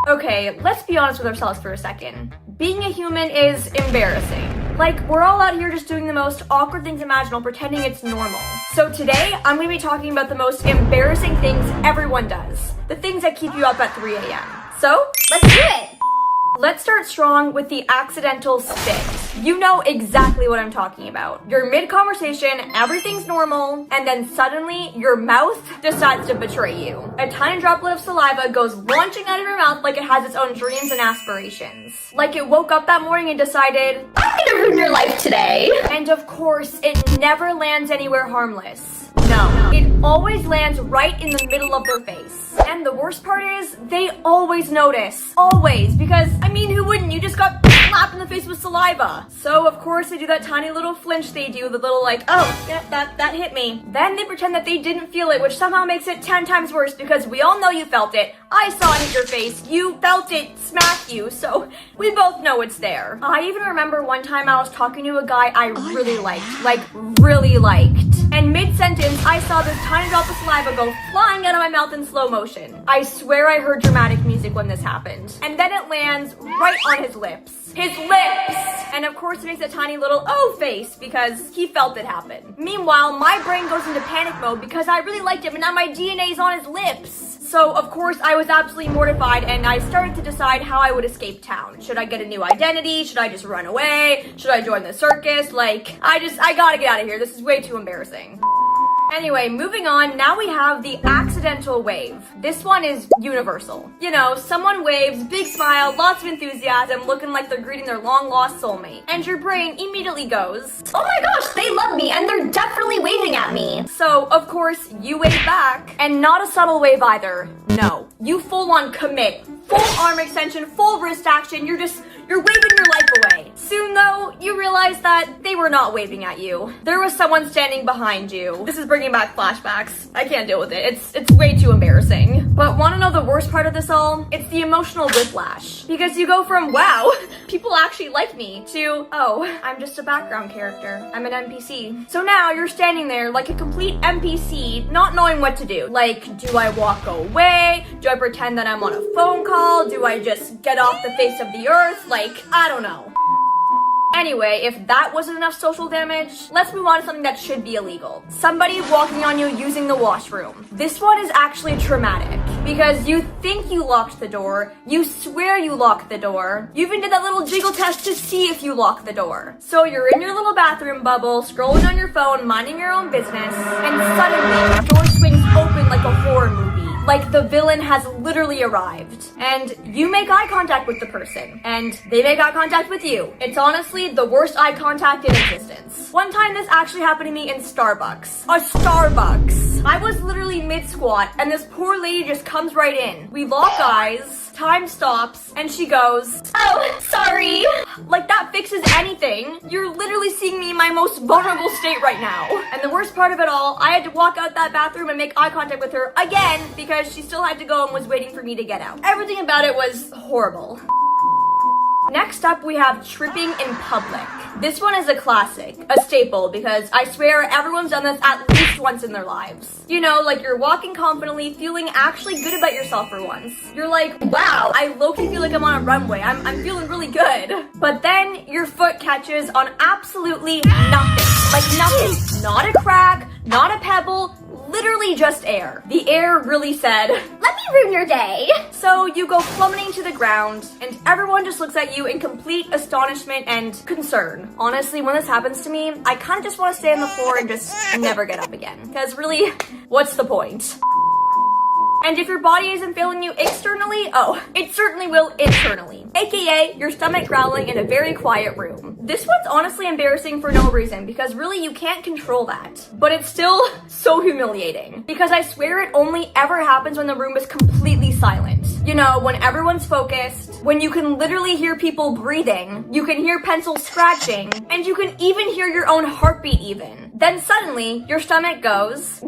Okay, let's be honest with ourselves for a second. Being a human is embarrassing. Like, we're all out here just doing the most awkward things imaginable, pretending it's normal. So today, I'm gonna be talking about the most embarrassing things everyone does. The things that keep you up at 3 a.m. So, let's do it! Let's start strong with the accidental spit. You know exactly what I'm talking about. You're mid-conversation, everything's normal, and then suddenly your mouth decides to betray you. A tiny droplet of saliva goes launching out of your mouth like it has its own dreams and aspirations. Like it woke up that morning and decided, I'm gonna ruin your life today. And of course, it never lands anywhere harmless. No, it always lands right in the middle of their face. And the worst part is, they always notice. Always. Because, I mean, who wouldn't? You just got slapped in the face with saliva. So, of course, they do that tiny little flinch they do, the little like, oh, yeah, that hit me. Then they pretend that they didn't feel it, which somehow makes it 10 times worse because we all know you felt it. I saw it hit your face. You felt it smack you, so we both know it's there. I even remember one time I was talking to a guy I really liked. Like, really liked. And mid-sentence, I saw this tiny drop of saliva go flying out of my mouth in slow motion. I swear I heard dramatic music when this happened. And then it lands right on his lips. His lips! And of course it makes a tiny little oh face because he felt it happen. Meanwhile, my brain goes into panic mode because I really liked him and now my DNA is on his lips. So, of course, I was absolutely mortified and I started to decide how I would escape town. Should I get a new identity? Should I just run away? Should I join the circus? Like, I gotta get out of here. This is way too embarrassing. Anyway, moving on, now we have the accidental wave. This one is universal. You know, someone waves, big smile, lots of enthusiasm, looking like they're greeting their long-lost soulmate. And your brain immediately goes, oh my gosh, they love me and they're definitely waving at me. So, of course, you wave back, and not a subtle wave either. No, you full-on commit. Full arm extension, full wrist action, you're waving your life away. Soon though, you realize that they were not waving at you. There was someone standing behind you. This is bringing back flashbacks. I can't deal with it. It's way too embarrassing. But wanna know the worst part of this all? It's the emotional whiplash. Because you go from, wow, people actually like me, to, oh, I'm just a background character. I'm an NPC. So now you're standing there like a complete NPC, not knowing what to do. Like, do I walk away? Do I pretend that I'm on a phone call? Do I just get off the face of the earth? Like, I don't know. Anyway, if that wasn't enough social damage, let's move on to something that should be illegal. Somebody walking on you using the washroom. This one is actually traumatic because you think you locked the door, you swear you locked the door, you even did that little jiggle test to see if you locked the door. So you're in your little bathroom bubble, scrolling on your phone, minding your own business, and suddenly the door swings open like a horror movie. Like the villain has literally arrived. And you make eye contact with the person. And they make eye contact with you. It's honestly the worst eye contact in existence. One time this actually happened to me in Starbucks. A Starbucks. I was literally mid-squat and this poor lady just comes right in. We lock eyes, time stops, and she goes, oh, sorry. Like that fixes anything. You're literally seeing me in my most vulnerable state right now. And the worst part of it all, I had to walk out that bathroom and make eye contact with her again because she still had to go and was waiting for me to get out. Everything about it was horrible. Next up, we have tripping in public. This one is a classic, a staple, because I swear everyone's done this at least once in their lives. You know, like you're walking confidently, feeling actually good about yourself for once. You're like, wow, I low-key feel like I'm on a runway. I'm feeling really good. But then your foot catches on absolutely nothing. Like nothing. Not a crack, not a pebble, literally just air. The air really said, let me ruin your day. So you go plummeting to the ground and everyone just looks at you in complete astonishment and concern. Honestly, when this happens to me, I kind of just want to stay on the floor and just never get up again. Because really, what's the point? And if your body isn't failing you externally, oh, it certainly will internally. AKA, your stomach growling in a very quiet room. This one's honestly embarrassing for no reason because really you can't control that. But it's still so humiliating because I swear it only ever happens when the room is completely silent. You know, when everyone's focused, when you can literally hear people breathing, you can hear pencils scratching, and you can even hear your own heartbeat even. Then suddenly, your stomach goes...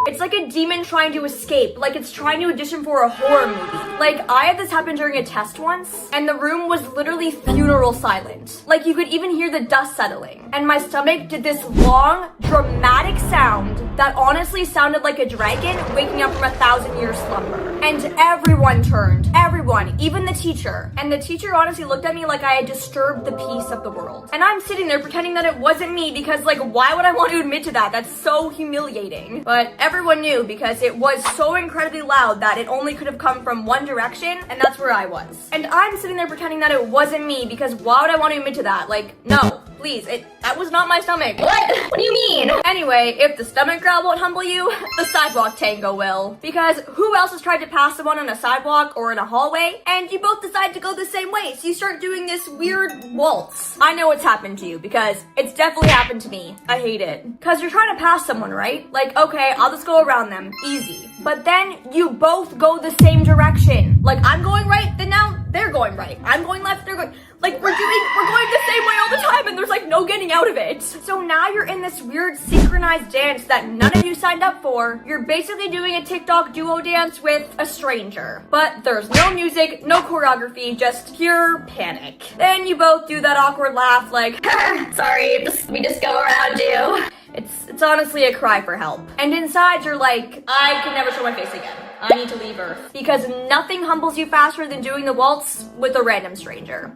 It's like a demon trying to escape, like it's trying to audition for a horror movie. Like, I had this happen during a test once, and the room was literally funeral silent. Like, you could even hear the dust settling. And my stomach did this long, dramatic sound that honestly sounded like a dragon waking up from a 1,000-year slumber. And everyone turned. Everyone, even the teacher. And the teacher honestly looked at me like I had disturbed the peace of the world. And I'm sitting there pretending that it wasn't me because, like, why would I want to admit to that? That's so humiliating. But everyone knew because it was so incredibly loud that it only could have come from one direction, and that's where I was. And I'm sitting there pretending that it wasn't me because why would I want to admit to that? Like, no. Please, that was not my stomach. What? What do you mean? Anyway, if the stomach growl won't humble you, the sidewalk tango will. Because who else has tried to pass someone on a sidewalk or in a hallway, and you both decide to go the same way, so you start doing this weird waltz. I know what's happened to you, because it's definitely happened to me. I hate it. Because you're trying to pass someone, right? Like, okay, I'll just go around them. Easy. But then you both go the same direction. Like, I'm going right, then now they're going right. I'm going left, they're going... Like, we're going the same way all the time, and there's like no getting out of it. So now you're in this weird synchronized dance that none of you signed up for. You're basically doing a TikTok duo dance with a stranger. But there's no music, no choreography, just pure panic. Then you both do that awkward laugh like, sorry, we just go around you. It's honestly a cry for help. And inside you're like, I can never show my face again. I need to leave Earth. Because nothing humbles you faster than doing the waltz with a random stranger.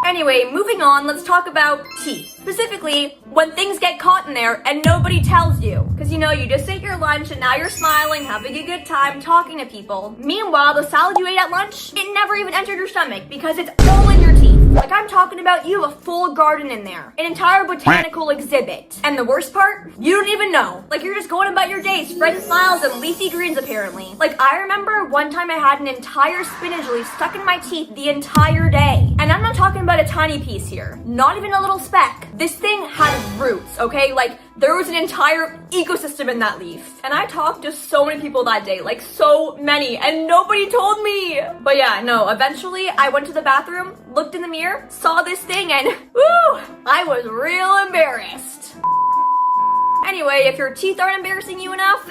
Anyway, moving on, let's talk about teeth. Specifically, when things get caught in there and nobody tells you. Because, you know, you just ate your lunch and now you're smiling, having a good time, talking to people. Meanwhile, the salad you ate at lunch, it never even entered your stomach because it's all in your teeth. Like, I'm talking about you have a full garden in there. An entire botanical exhibit. And the worst part? You don't even know. Like, you're just going about your day, spreading smiles and leafy greens, apparently. Like, I remember one time I had an entire spinach leaf stuck in my teeth the entire day. And I'm not talking about a tiny piece here. Not even a little speck. This thing had roots, okay? Like, there was an entire ecosystem in that leaf. And I talked to so many people that day, like so many, and nobody told me. But yeah, no, eventually I went to the bathroom, looked in the mirror, saw this thing, and woo, I was real embarrassed. Anyway, if your teeth aren't embarrassing you enough,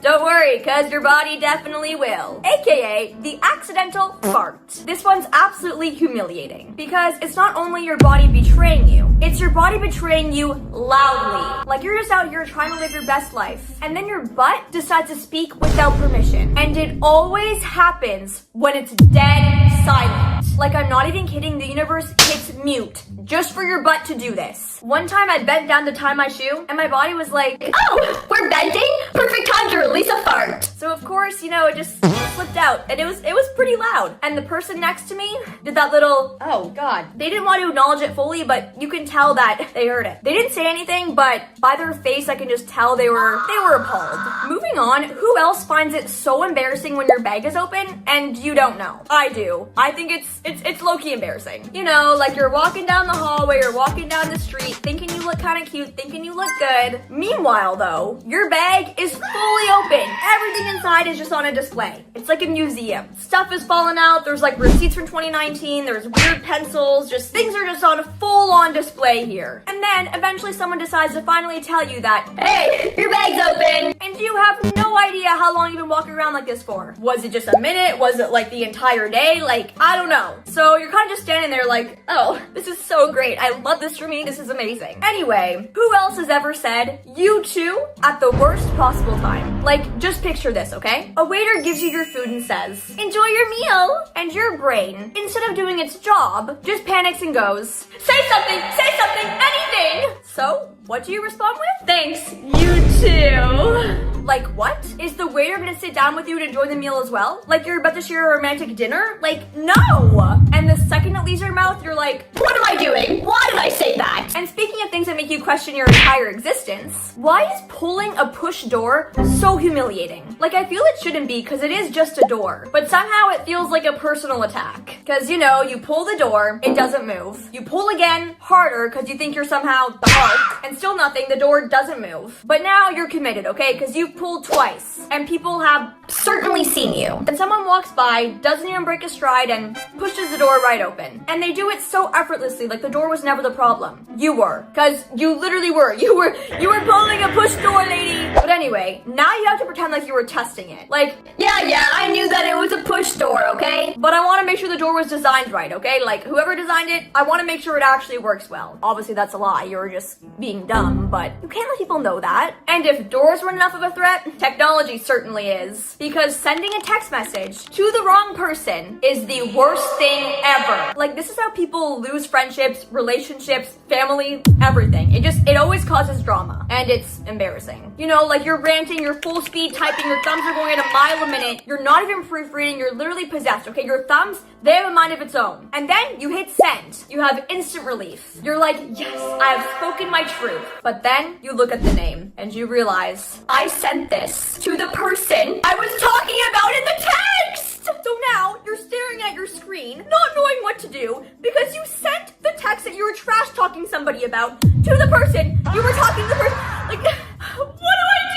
don't worry, because your body definitely will. AKA, the accidental fart. This one's absolutely humiliating, because it's not only your body betraying you, it's your body betraying you loudly. Like, you're just out here trying to live your best life, and then your butt decides to speak without permission. And it always happens when it's dead silent. Like, I'm not even kidding, the universe hits mute just for your butt to do this. One time I bent down to tie my shoe, and my body was like, oh, we're bending? Perfect time to release a fart. So of course, you know, it just slipped out, and it was pretty loud. And the person next to me did that little, oh god. They didn't want to acknowledge it fully, but you can tell that they heard it. They didn't say anything, but by their face, I can just tell they were appalled. Moving on, who else finds it so embarrassing when your bag is open and you don't know? I do. I think it's low-key embarrassing. You know, like you're walking down the hallway, you're walking down the street, thinking you look kind of cute, thinking you look good. Meanwhile, though, your bag is fully open. Everything inside is just on a display. It's like a museum. Stuff is falling out. There's like receipts from 2019. There's weird pencils. Just things are just on a full-on display here. And then eventually someone decides to finally tell you that, hey, your bag's open. And you have no idea how long you've been walking around like this for. Was it just a minute? Was it like the entire day? Like, I don't know. So you're kind of just standing there like, oh, this is so great. I love this for me. This is amazing. Anyway, who else has ever said you too at the worst possible time? Like, just picture this, okay? A waiter gives you your food and says, enjoy your meal. And your brain, instead of doing its job, just panics and goes, say something, anything. So, what do you respond with? Thanks, you too. Like, what? Is the waiter gonna sit down with you and enjoy the meal as well? Like you're about to share a romantic dinner? Like, no! And the second it leaves your mouth, you're like, what am I doing? Why did I say that? And speaking of things that make you question your entire existence, why is pulling a push door so humiliating? Like, I feel it shouldn't be because it is just a door, but somehow it feels like a personal attack. Because, you know, you pull the door, it doesn't move. You pull again, harder, because you think you're somehow the Hulk, and still nothing, the door doesn't move. But now you're committed, okay? Because you've pulled twice, and people have certainly seen you. That someone walks by, doesn't even break a stride, and pushes the door right open. And they do it so effortlessly, like the door was never the problem. You were. Cause you literally were. You were pulling a push door, lady. But anyway, now you have to pretend like you were testing it. Like, yeah, I knew that it was a push door, okay? But I want to make sure the door was designed right, okay? Like, whoever designed it, I want to make sure it actually works well. Obviously, that's a lie. You were just being dumb, but you can't let people know that. And if doors were enough of a threat, technology certainly is. Because sending a text message to the wrong person is the worst thing ever. Like, this is how people lose friendships, relationships, family, everything. It always causes drama. And it's embarrassing. You know, like you're ranting, you're full speed typing, your thumbs are going at a mile a minute, you're not even proofreading, you're literally possessed, okay? Your thumbs, they have a mind of its own. And then you hit send. You have instant relief. You're like, yes, I have spoken my truth. But then you look at the name and you realize, I sent this to the person I was talking about in the text! So now you're staring at your screen, not knowing what to do, because you sent the text that you were trash talking somebody about to the person you were talking to the person. Like, what do I do?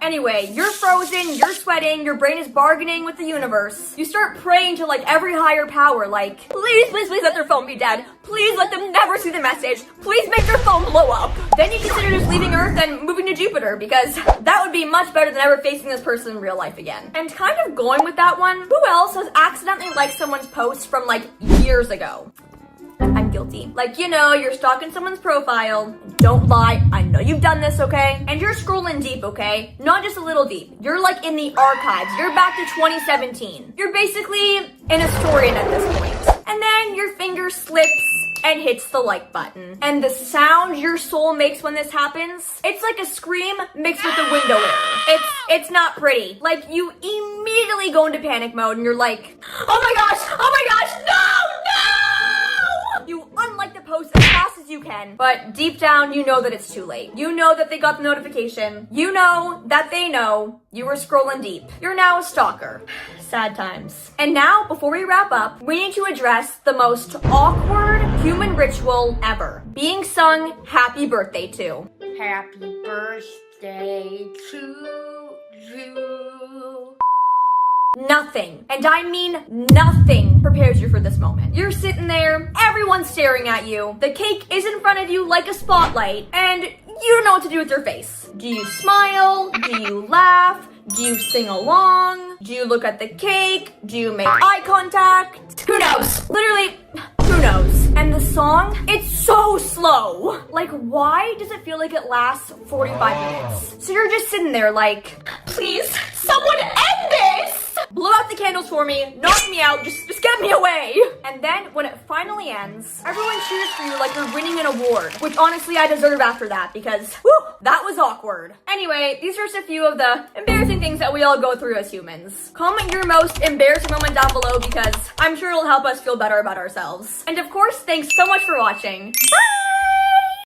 Anyway, you're frozen, you're sweating, your brain is bargaining with the universe. You start praying to like every higher power, like, please let their phone be dead. Please let them never see the message. Please make their phone blow up. Then you consider just leaving Earth and moving to Jupiter, because that would be much better than ever facing this person in real life again. And kind of going with that one, who else has accidentally liked someone's post from like years ago? I'm guilty. Like, you know, you're stalking someone's profile. Don't lie. I know you've done this, okay? And you're scrolling deep, okay? Not just a little deep. You're like in the archives. You're back to 2017. You're basically an historian at this point. And then your finger slips and hits the like button. And the sound your soul makes when this happens, it's like a scream mixed with a window error. It's not pretty. Like, you immediately go into panic mode and you're like, oh my gosh, no! You unlike the post as fast as you can, but deep down, you know that it's too late. You know that they got the notification. You know that they know you were scrolling deep. You're now a stalker. Sad times. And now, before we wrap up, we need to address the most awkward human ritual ever. Being sung happy birthday to. Happy birthday to you. Nothing, and I mean nothing, prepares you for this moment. You're sitting there, everyone's staring at you, the cake is in front of you like a spotlight, and you don't know what to do with your face. Do you smile? Do you laugh? Do you sing along? Do you look at the cake? Do you make eye contact? Who knows? Literally, who knows? And the song, it's so slow. Like, why does it feel like it lasts 45 minutes? So you're just sitting there like, please, someone end this! Blow out the candles for me, knock me out, just get me away! And then, when it finally ends, everyone cheers for you like you're winning an award. Which honestly, I deserve after that, because, whew, that was awkward. Anyway, these are just a few of the embarrassing things that we all go through as humans. Comment your most embarrassing moment down below, because I'm sure it'll help us feel better about ourselves. And of course, thanks so much for watching. Bye!